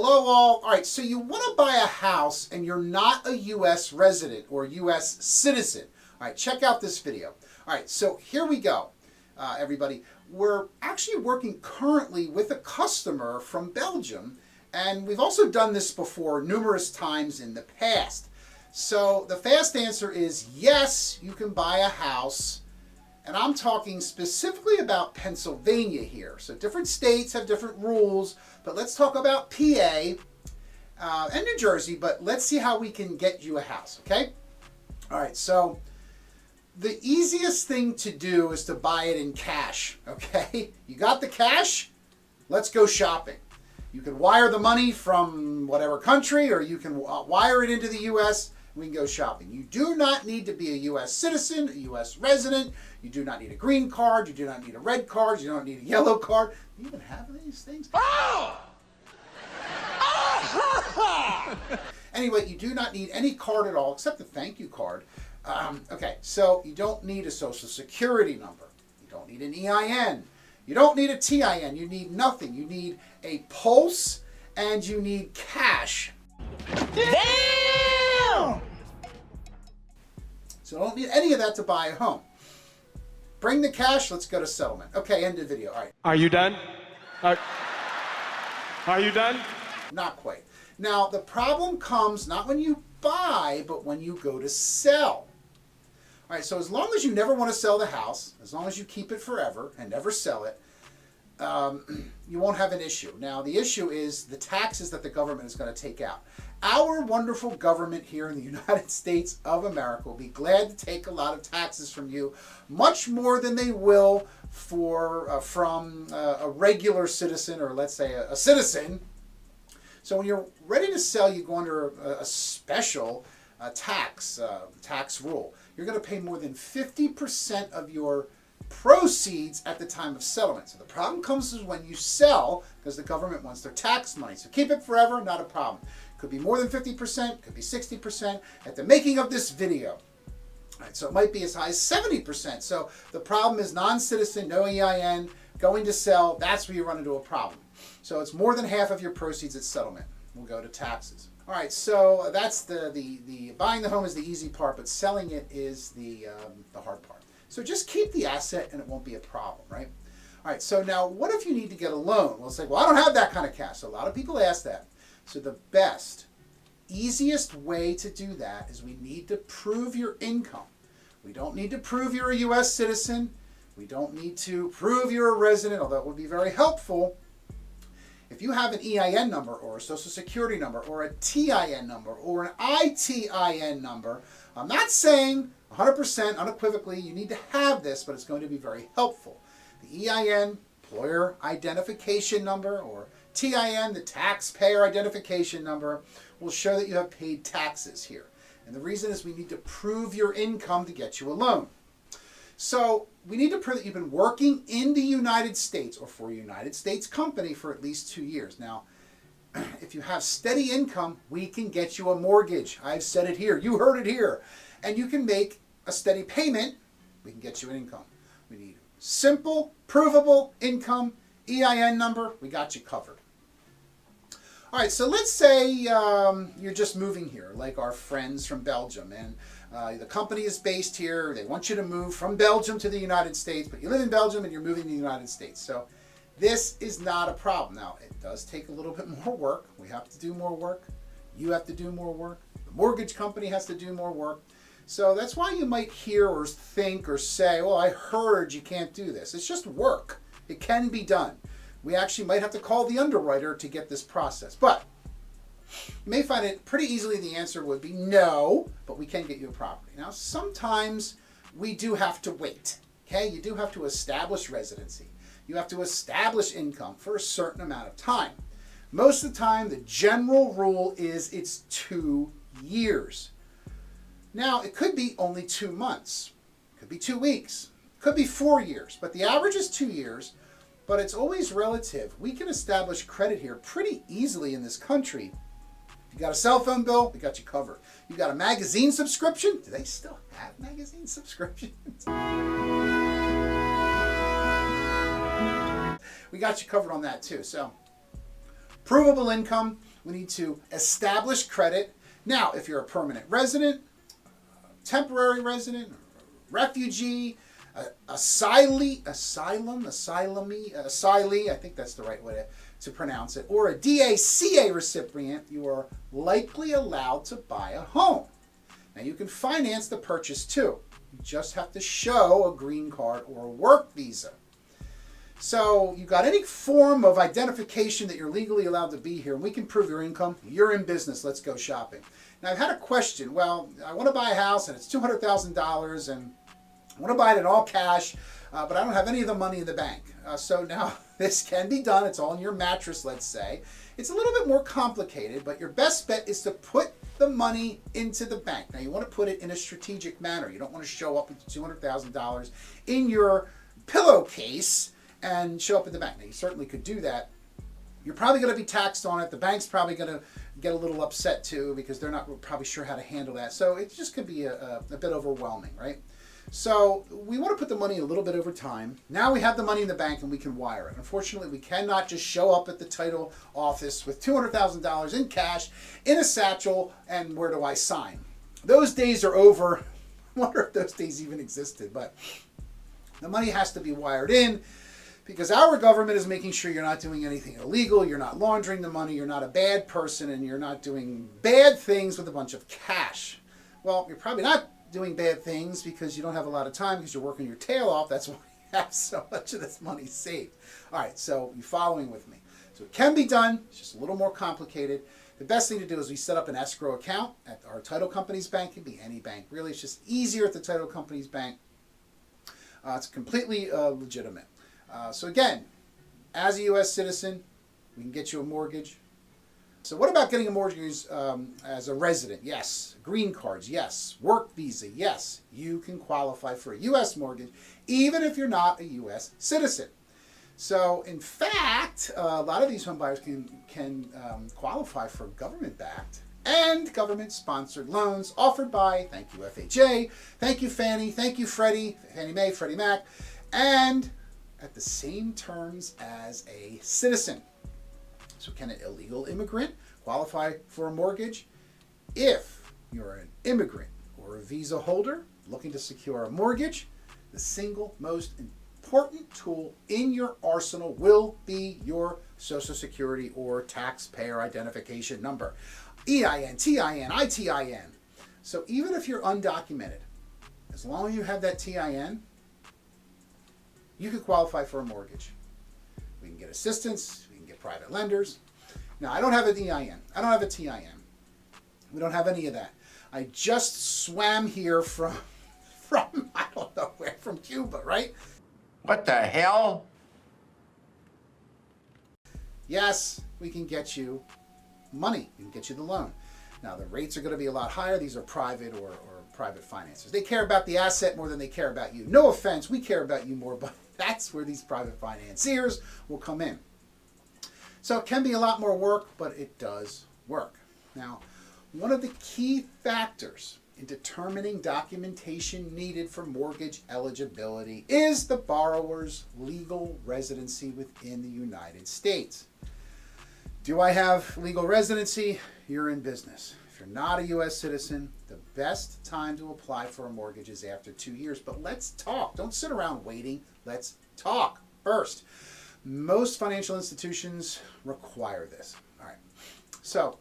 Hello all. All right, so you want to buy a house and you're not a U.S. resident or U.S. citizen. All right, check out this video. All right, so here we go, everybody. We're actually working currently with a customer from Belgium, and we've also done this before numerous times in the past. So the fast answer is yes, you can buy a house. And I'm talking specifically about Pennsylvania here. So different states have different rules, but let's talk about PA and New Jersey, but let's see how we can get you a house, okay? All right, so the easiest thing to do is to buy it in cash, okay? You got the cash? Let's go shopping. You can wire the money from whatever country, or you can wire it into the U.S., we can go shopping. You do not need to be a U.S. citizen, a U.S. resident. You do not need a green card. You do not need a red card. You don't need a yellow card. Do you even have any of these things? Oh! Anyway, you do not need any card at all except the thank you card. Okay, so you don't need a social security number. You don't need an EIN. You don't need a TIN. You need nothing. You need a pulse and you need cash. Damn! So don't need any of that to buy a home. Bring the cash, let's go to settlement. Okay, end of video. All right. Are you done? Are you done? Not quite. Now, the problem comes not when you buy, but when you go to sell. All right, so as long as you never want to sell the house, as long as you keep it forever and never sell it, you won't have an issue. Now, the issue is the taxes that the government is going to take out. Our wonderful government here in the United States of America will be glad to take a lot of taxes from you, much more than they will from a regular citizen, or let's say a citizen. So when you're ready to sell, you go under a special tax rule. You're going to pay more than 50% of your proceeds at the time of settlement. So the problem comes is when you sell, because the government wants their tax money. So keep it forever, not a problem. Could be more than 50%, could be 60% at the making of this video. All right, so it might be as high as 70%. So the problem is non-citizen, no EIN, going to sell, that's where you run into a problem. So it's more than half of your proceeds at settlement will go to taxes. All right, so that's the buying the home is the easy part, but selling it is the hard part. So just keep the asset and it won't be a problem, right? All right, so now what if you need to get a loan? Well, it's like, well, I don't have that kind of cash. So a lot of people ask that. So the best, easiest way to do that is we need to prove your income. We don't need to prove you're a U.S. citizen. We don't need to prove you're a resident, although it would be very helpful. If you have an EIN number or a social security number or a TIN number or an ITIN number, I'm not saying 100% unequivocally you need to have this, but it's going to be very helpful. The EIN, employer identification number, or TIN, the taxpayer identification number, will show that you have paid taxes here. And the reason is we need to prove your income to get you a loan. So we need to prove that you've been working in the United States or for a United States company for at least 2 years. Now, if you have steady income, we can get you a mortgage. I've said it here. You heard it here. And you can make a steady payment. We can get you an income. We need simple, provable income, EIN number. We got you covered. All right, so let's say you're just moving here, like our friends from Belgium, and the company is based here. They want you to move from Belgium to the United States, but you live in Belgium and you're moving to the United States. So this is not a problem. Now, it does take a little bit more work. We have to do more work. You have to do more work. The mortgage company has to do more work. So that's why you might hear or think or say, well, I heard you can't do this. It's just work. It can be done. We actually might have to call the underwriter to get this process. But you may find it pretty easily the answer would be no, but we can get you a property. Now, sometimes we do have to wait. Okay, you do have to establish residency. You have to establish income for a certain amount of time. Most of the time, the general rule is it's 2 years. Now, it could be only 2 months. It could be 2 weeks. It could be 4 years. But the average is 2 years. But it's always relative. We can establish credit here pretty easily in this country. If you got a cell phone bill, we got you covered. You got a magazine subscription? Do they still have magazine subscriptions? We got you covered on that too. So, provable income, We need to establish credit. Now, if you're a permanent resident, temporary resident, refugee, asylee, I think that's the right way to pronounce it, or a DACA recipient, you are likely allowed to buy a home. Now, you can finance the purchase too. You just have to show a green card or a work visa. So you got any form of identification that you're legally allowed to be here, and we can prove your income, you're in business, let's go shopping. Now, I've had a question. Well, I want to buy a house and it's $200,000 and I want to buy it in all cash, but I don't have any of the money in the bank. So now this can be done. It's all in your mattress, let's say. It's a little bit more complicated, but your best bet is to put the money into the bank. Now, you want to put it in a strategic manner. You don't want to show up with $200,000 in your pillowcase and show up at the bank. Now, you certainly could do that. You're probably going to be taxed on it. The bank's probably going to get a little upset too because they're not probably sure how to handle that. So it just could be a bit overwhelming, right? So we want to put the money a little bit over time. Now we have the money in the bank and we can wire it. Unfortunately, we cannot just show up at the title office with $200,000 in cash in a satchel and where do I sign? Those days are over. I wonder if those days even existed, but the money has to be wired in because our government is making sure you're not doing anything illegal, you're not laundering the money, you're not a bad person, and you're not doing bad things with a bunch of cash. Well, you're probably not doing bad things because you don't have a lot of time because you're working your tail off. That's why you have so much of this money saved. All right, so you're following with me. So it can be done. It's just a little more complicated. The best thing to do is we set up an escrow account at our title company's bank. It can be any bank. Really, it's just easier at the title company's bank. It's completely legitimate. So again, as a U.S. citizen, we can get you a mortgage. So what about getting a mortgage as a resident? Yes. Green cards? Yes. Work visa? Yes. You can qualify for a U.S. mortgage even if you're not a U.S. citizen. So in fact, a lot of these home buyers can qualify for government-backed and government-sponsored loans offered by, thank you FHA, thank you Fannie, thank you Freddie, Fannie Mae, Freddie Mac, and at the same terms as a citizen. So can an illegal immigrant qualify for a mortgage? If you're an immigrant or a visa holder looking to secure a mortgage, the single most important tool in your arsenal will be your Social Security or taxpayer identification number. EIN, TIN, ITIN. So even if you're undocumented, as long as you have that TIN, you can qualify for a mortgage. We can get assistance, we can get private lenders. Now, I don't have an EIN. I don't have a TIN. We don't have any of that. I just swam here from I don't know where, from Cuba, right? What the hell? Yes, we can get you money. We can get you the loan. Now, the rates are going to be a lot higher. These are private or private financiers. They care about the asset more than they care about you. No offense, we care about you more, but that's where these private financiers will come in. So it can be a lot more work, but it does work. Now, one of the key factors in determining documentation needed for mortgage eligibility is the borrower's legal residency within the United States. Do I have legal residency? You're in business. If you're not a U.S. citizen, the best time to apply for a mortgage is after 2 years. But let's talk. Don't sit around waiting. Let's talk first. Most financial institutions require this. All right. So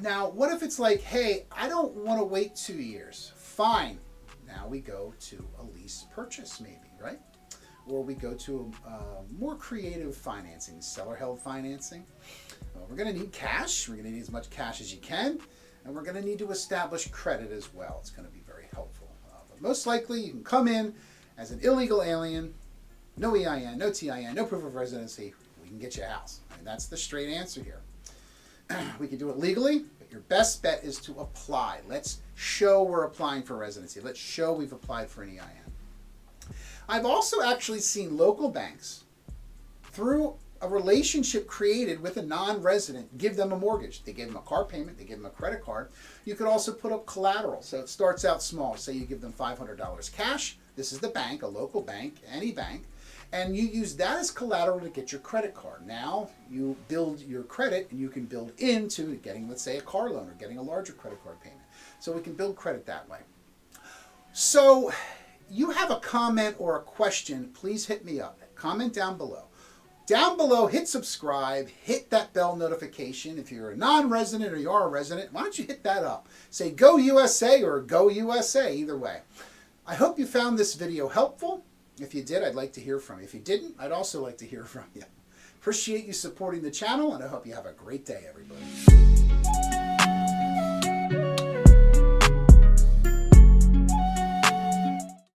now, what if it's like, hey, I don't want to wait 2 years. Fine. Now we go to a lease purchase maybe, right? Or we go to more creative financing, seller-held financing. We're going to need cash. We're going to need as much cash as you can. And we're going to need to establish credit as well. It's going to be very helpful. But most likely, you can come in as an illegal alien, no EIN, no TIN, no proof of residency. We can get you a house. I mean, that's the straight answer here. We can do it legally, but your best bet is to apply. Let's show we're applying for residency. Let's show we've applied for an EIN. I've also actually seen local banks, through a relationship created with a non-resident, give them a mortgage. They give them a car payment, they give them a credit card. You could also put up collateral. So it starts out small. Say you give them $500 cash. This is the bank, a local bank, any bank. And you use that as collateral to get your credit card. Now you build your credit and you can build into getting, let's say, a car loan or getting a larger credit card payment. So we can build credit that way. So you have a comment or a question, please hit me up. Comment down below. Down below, hit subscribe, hit that bell notification. If you're a non-resident or you are a resident, why don't you hit that up? Say Go USA or Go USA, either way. I hope you found this video helpful. If you did, I'd like to hear from you. If you didn't, I'd also like to hear from you. Appreciate you supporting the channel, and I hope you have a great day, everybody.